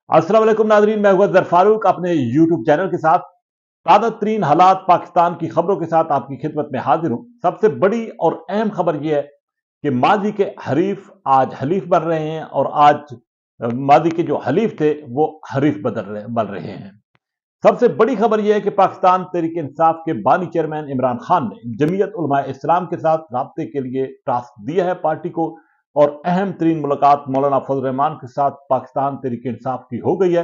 अस्सलाम वालेकुम नाजरीन, मैं अजहर फारूक अपने यूट्यूब चैनल के साथ ताज़ा तरीन हालात पाकिस्तान की खबरों के साथ आपकी खिदमत में हाजिर हूं। सबसे बड़ी और अहम खबर यह है कि माजी के हरीफ आज हलीफ बन रहे हैं और आज माजी के जो हलीफ थे वो हरीफ बन रहे हैं। सबसे बड़ी खबर यह है कि पाकिस्तान तहरीक इंसाफ के बानी चेयरमैन इमरान खान ने जमीयत उलमा इस्लाम के साथ राब्ते के लिए टास्क दिया है पार्टी को, और अहम तरीन मुलाकात मौलाना फजल रहमान के साथ पाकिस्तान तहरीक इंसाफ की हो गई है।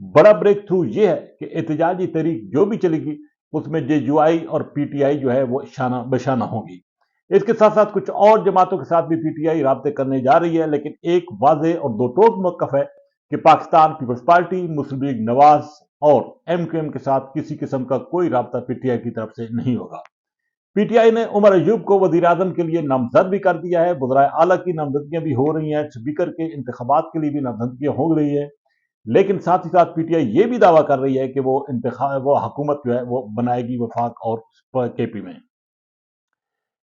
बड़ा ब्रेक थ्रू यह है कि एहतजाजी तहरीक जो भी चलेगी उसमें JUI और PTI जो है वो शाना बशाना होगी। इसके साथ साथ कुछ और जमातों के साथ भी PTI राब्ते करने जा रही है, लेकिन एक वाजे और दो टोक मौकफ है कि पाकिस्तान पीपल्स पार्टी, मुस्लिम लीग नवाज और MQM के साथ किसी किस्म का कोई राब्ता PTI की तरफ से नहीं होगा। PTI ने उमर अयूब को वजीर आजम के लिए नामजद भी कर दिया है। वज़राए आला की नामजदगियां भी हो रही हैं, स्पीकर के इंतखाबात के लिए भी नामजदगियां हो रही है, लेकिन साथ ही साथ PTI ये भी दावा कर रही है कि वो हुकूमत जो है वो बनाएगी वफाक और KP में।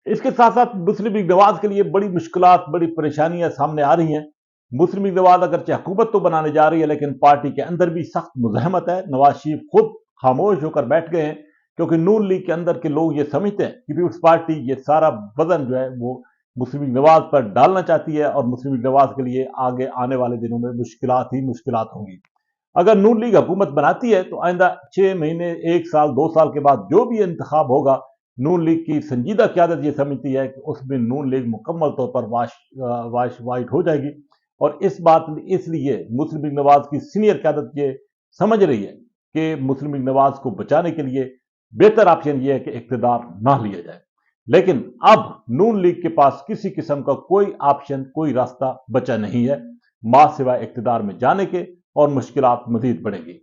इसके साथ साथ मुस्लिम लीग नवाज के लिए बड़ी मुश्किलात, बड़ी परेशानियां सामने आ रही हैं। मुस्लिम लीग नवाज अगरचे हुकूमत तो बनाने जा रही है, लेकिन पार्टी के अंदर भी सख्त मुज़ाहमत है। नवाज शरीफ खुद खामोश होकर बैठ गए हैं, क्योंकि नून लीग के अंदर के लोग ये समझते हैं कि पीपल्स पार्टी ये सारा वजन जो है वो मुस्लिम लीग नवाज पर डालना चाहती है, और मुस्लिम लीग नवाज के लिए आगे आने वाले दिनों में मुश्किलात ही मुश्किलात होंगी। अगर नून लीग हुकूमत बनाती है तो आइंदा 6 महीने, 1 साल, 2 साल के बाद जो भी इंतखाब होगा, नून लीग की संजीदा क्यादत ये समझती है कि उसमें नून लीग मुकम्मल तौर पर वाश वाइट हो जाएगी। और इस बात इसलिए मुस्लिम लीग नवाज की सीनियर क्यादत ये समझ रही है कि मुस्लिम लीग नवाज को बचाने के लिए बेहतर ऑप्शन ये है कि इख्तिदार ना लिया जाए। लेकिन अब नून लीग के पास किसी किस्म का कोई ऑप्शन, कोई रास्ता बचा नहीं है मां सिवाय इख्तिदार में जाने के, और मुश्किलात मजीद बढ़ेंगी।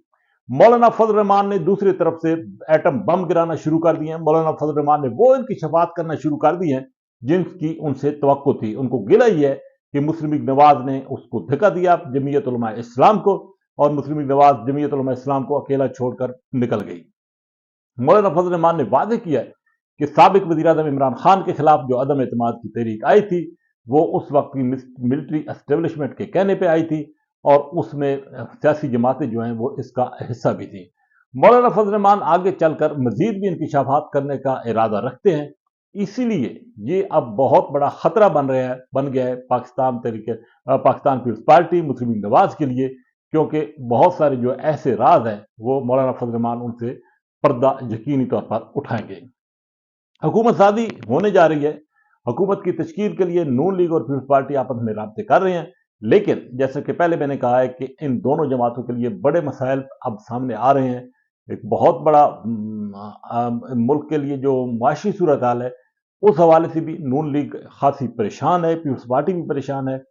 मौलाना फजल रहमान ने दूसरी तरफ से एटम बम गिराना शुरू कर दिए हैं। मौलाना फजल रहमान ने वो इनकी शफात करना शुरू कर दी है जिनकी उनसे तवक्को थी। उनको गिला ही है कि मुस्लिम लीग नवाज ने उसको धक्का दिया जमीयत उलमा इस्लाम को, और मुस्लिम लीग नवाज जमीयत उलमा इस्लाम को अकेला छोड़कर निकल गई। मौलाना फजल रहमान ने वादे किया है कि साबिक वजीर आजम इमरान खान के खिलाफ जो अदम एतमाद की तहरीक आई थी वो उस वक्त की मिलिट्री एस्टेब्लिशमेंट के कहने पर आई थी, और उसमें सियासी जमातें जो हैं वो इसका हिस्सा भी थी। मौलाना फजल रहमान आगे चलकर मजीद भी इंकशाफात करने का इरादा रखते हैं, इसीलिए ये अब बहुत बड़ा खतरा बन गया है पाकिस्तान पीपल्स पार्टी, मुस्लिम लीग नवाज के लिए, क्योंकि बहुत सारे जो ऐसे राज हैं वो मौलाना फजल रहमान उनसे पर्दा यकीनी तौर पर उठाएंगे। हुकूमत सादी होने जा रही है। हुकूमत की तश्कील के लिए नून लीग और पीपल्स पार्टी आपस में राब्ते कर रहे हैं, लेकिन जैसे कि पहले मैंने कहा है कि इन दोनों जमातों के लिए बड़े मसाइल अब सामने आ रहे हैं। एक बहुत बड़ा मुल्क के लिए जो माशी सूरत हाल है, उस हवाले से भी नून लीग खासी परेशान है, पीपल्स पार्टी भी परेशान है,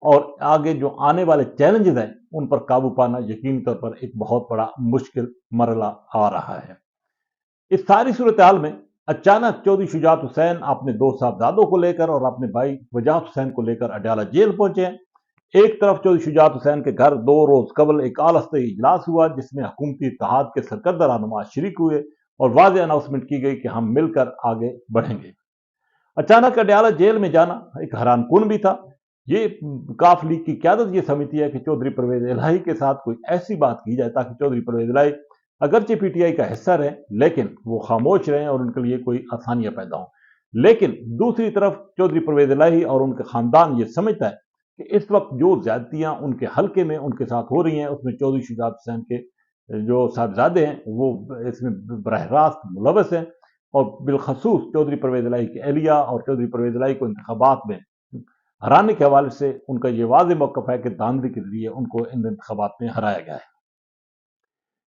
और आगे जो आने वाले चैलेंजेस हैं उन पर काबू पाना यकीनी तौर पर एक बहुत बड़ा मुश्किल मरला आ रहा है। इस सारी सूरत हाल में अचानक चौधरी शुजात हुसैन अपने दो साहबजादों को लेकर और अपने भाई वजाहत हुसैन को लेकर अडयाला जेल पहुंचे हैं। एक तरफ चौधरी शुजात हुसैन के घर 2 रोज कबल एक आलस्ते इजलास हुआ, जिसमें हुकूमती इत्तेहाद के सरकर्दा रहनुमा शरीक हुए और वाज़ेह अनाउंसमेंट की गई कि हम मिलकर आगे बढ़ेंगे। अचानक अडयाला जेल में जाना एक हैरानकुन भी था। ये काफ लीग की क्यादत ये समझती है कि चौधरी परवेज इलाही के साथ कोई ऐसी बात की जाए ताकि चौधरी परवेज इलाही अगरचे PTI का हिस्सा रहे, लेकिन वो खामोश रहें और उनके लिए कोई आसानियां पैदा हों। लेकिन दूसरी तरफ चौधरी परवेज इलाही और उनका खानदान ये समझता है कि इस वक्त जो ज्यादतियां उनके हल्के में उनके साथ हो रही हैं उसमें चौधरी शुजात हुसैन के जो साहबजादे हैं वो इसमें बरह रास्त मुलवस हैं, और बिलखसूस चौधरी परवेज इलाही की एहलिया और चौधरी परवेज इलाही को इंतखाबात में हराने के हवाले से उनका ये वाज़ेह मौक़िफ़ है कि धांधली के जरिए उनको इन इंतखाबात में हराया गया है।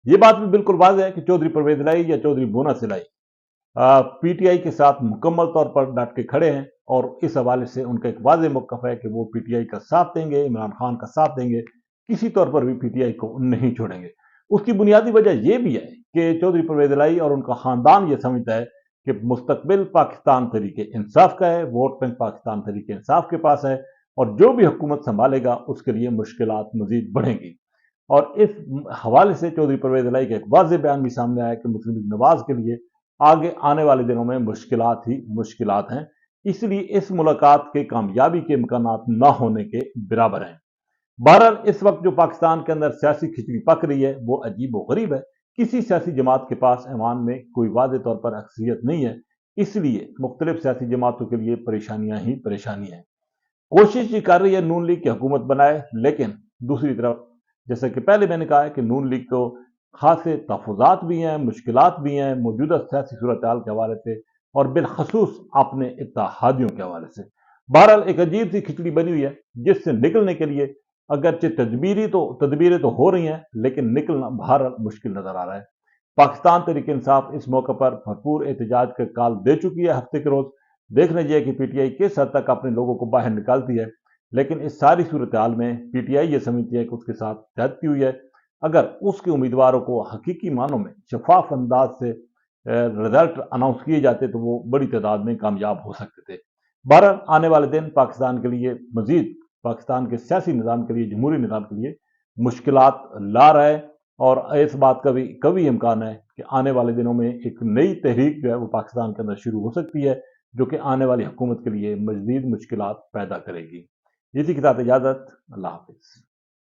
ये बात भी बिल्कुल वाज़ेह है कि चौधरी परवेज इलाही या चौधरी बोनस इलाही PTI के साथ मुकम्मल तौर पर डट के खड़े हैं, और इस हवाले से उनका एक वाज़ेह मौक़िफ़ है कि वो PTI का साथ देंगे, इमरान खान का साथ देंगे, किसी तौर पर भी PTI को नहीं छोड़ेंगे। उसकी बुनियादी वजह यह भी है कि चौधरी परवेज इलाही और उनका खानदान ये समझता है कि मुस्तकबिल पाकिस्तान तहरीक इंसाफ का है, वोट बैंक पाकिस्तान तहरीक इंसाफ के पास है, और जो भी हुकूमत संभालेगा उसके लिए मुश्किलात मजीद बढ़ेंगी। और इस हवाले से चौधरी परवेज इलाही का एक वाज़ेह बयान भी सामने आया कि मुस्लिम लीग नवाज के लिए आगे आने वाले दिनों में मुश्किलात ही मुश्किलात हैं, इसलिए इस मुलाकात के कामयाबी के इम्कानात न होने के बराबर हैं। बहरहाल इस वक्त जो पाकिस्तान के अंदर सियासी खिचड़ी पक रही है वो अजीब व गरीब है। किसी सियासी जमात के पास ऐवान में कोई वाज़ेह तौर पर अक्सरियत नहीं है, इसलिए मुख्तलिफ सियासी जमातों के लिए परेशानियां ही परेशानी है। कोशिश ये कर रही है नून लीग की हुकूमत बनाए, लेकिन दूसरी तरफ जैसा कि पहले मैंने कहा है कि नून लीग को खासे तहफ़्फ़ुज़ात भी हैं, मुश्किलात भी हैं मौजूदा सियासी सूरत-हाल के हवाले से और बिलख़ुसूस अपने इत्तेहादियों के हवाले से। बहरहाल एक अजीब सी खिचड़ी बनी हुई है, जिससे निकलने के लिए अगरचे तदबीरें तो हो रही हैं, लेकिन निकलना बहरहाल मुश्किल नज़र आ रहा है। पाकिस्तान तहरीक इंसाफ इस मौके पर भरपूर एहतजाज का कॉल दे चुकी है हफ्ते के रोज़। देखना चाहिए कि पीटीआई किस हद तक अपने लोगों को बाहर निकालती है, लेकिन इस सारी सूरत हाल में पीटीआई ये समझती है कि उसके साथ ज्यादती हुई है। अगर उसके उम्मीदवारों को हकीकी मानों में शफाफ अंदाज से रिजल्ट अनाउंस किए जाते तो वो बड़ी तादाद में कामयाब हो सकते थे। बहरहाल आने वाले दिन पाकिस्तान के लिए मजीद पाकिस्तान के सियासी निज़ाम के लिए, जमहूरी निज़ाम के लिए मुश्किलात ला रहा है और इस बात का भी कभी इम्कान है कि आने वाले दिनों में एक नई तहरीक जो है वो पाकिस्तान के अंदर शुरू हो सकती है, जो कि आने वाली हुकूमत के लिए मज़ीद मुश्किलात पैदा करेगी। इसी के साथ इजाज़त, अल्लाह हाफ़िज़।